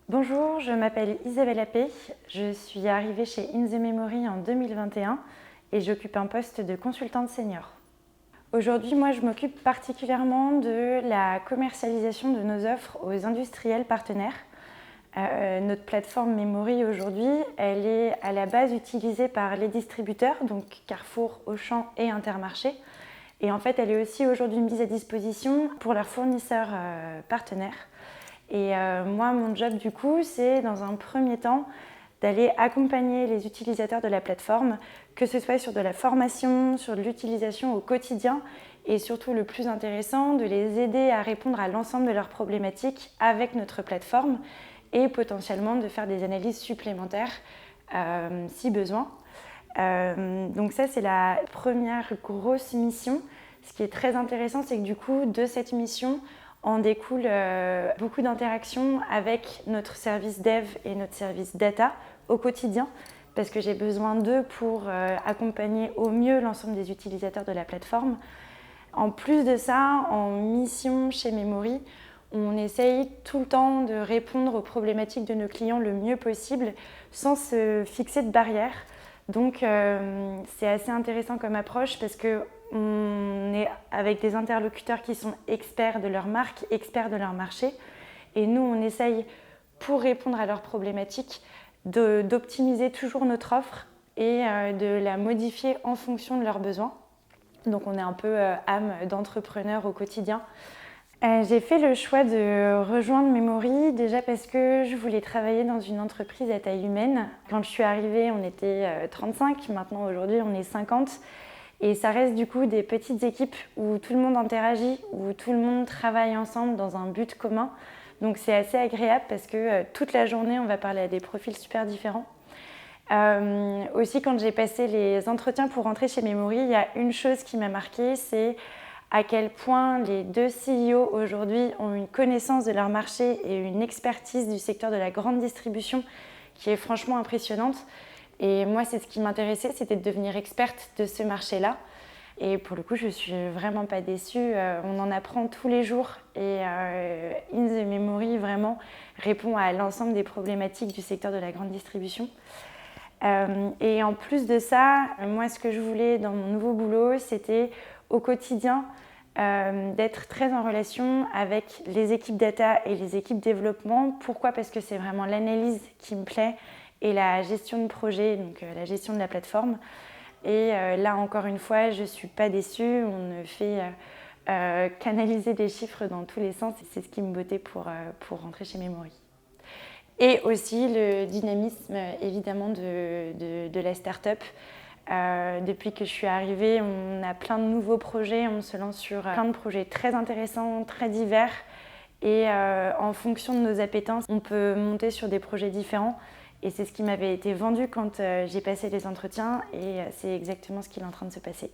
Bonjour, je m'appelle Isabelle Appé. Je suis arrivée chez In The Memory en 2021 et j'occupe un poste de consultante senior. Aujourd'hui, moi, je m'occupe particulièrement de la commercialisation de nos offres aux industriels partenaires. Notre plateforme Memory aujourd'hui, elle est à la base utilisée par les distributeurs, donc Carrefour, Auchan et Intermarché. Et en fait, elle est aussi aujourd'hui mise à disposition pour leurs fournisseurs partenaires. Et moi, mon job du coup, c'est dans un premier temps d'aller accompagner les utilisateurs de la plateforme, que ce soit sur de la formation, sur de l'utilisation au quotidien et surtout le plus intéressant, de les aider à répondre à l'ensemble de leurs problématiques avec notre plateforme et potentiellement de faire des analyses supplémentaires si besoin. Donc ça, c'est la première grosse mission. Ce qui est très intéressant, c'est que du coup, de cette mission, en découle beaucoup d'interactions avec notre service dev et notre service data au quotidien, parce que j'ai besoin d'eux pour accompagner au mieux l'ensemble des utilisateurs de la plateforme. En plus de ça, en mission chez Memory, on essaye tout le temps de répondre aux problématiques de nos clients le mieux possible, sans se fixer de barrières. Donc c'est assez intéressant comme approche parce qu'on est avec des interlocuteurs qui sont experts de leur marque, experts de leur marché. Et nous, on essaye, pour répondre à leurs problématiques, d'optimiser toujours notre offre et de la modifier en fonction de leurs besoins. Donc on est un peu âme d'entrepreneur au quotidien. J'ai fait le choix de rejoindre Memory déjà parce que je voulais travailler dans une entreprise à taille humaine. Quand je suis arrivée, on était 35, maintenant aujourd'hui on est 50. Et ça reste du coup des petites équipes où tout le monde interagit, où tout le monde travaille ensemble dans un but commun. Donc c'est assez agréable parce que toute la journée on va parler à des profils super différents. Aussi quand j'ai passé les entretiens pour rentrer chez Memory, il y a une chose qui m'a marquée, c'est à quel point les deux CEO aujourd'hui ont une connaissance de leur marché et une expertise du secteur de la grande distribution qui est franchement impressionnante. Et moi, c'est ce qui m'intéressait, c'était de devenir experte de ce marché-là. Et pour le coup, je ne suis vraiment pas déçue. On en apprend tous les jours et In The Memory vraiment répond à l'ensemble des problématiques du secteur de la grande distribution. Et en plus de ça, moi, ce que je voulais dans mon nouveau boulot, c'était au quotidien d'être très en relation avec les équipes data et les équipes développement. Pourquoi ? Parce que c'est vraiment l'analyse qui me plaît et la gestion de projet, donc la gestion de la plateforme. Et là, encore une fois, je ne suis pas déçue. On ne fait qu'analyser des chiffres dans tous les sens. Et c'est ce qui me bottait pour rentrer chez Memory. Et aussi le dynamisme, évidemment, de la start-up. Depuis que je suis arrivée, on a plein de nouveaux projets, on se lance sur plein de projets très intéressants, très divers. Et en fonction de nos appétences, on peut monter sur des projets différents. Et c'est ce qui m'avait été vendu quand j'ai passé les entretiens et c'est exactement ce qui est en train de se passer.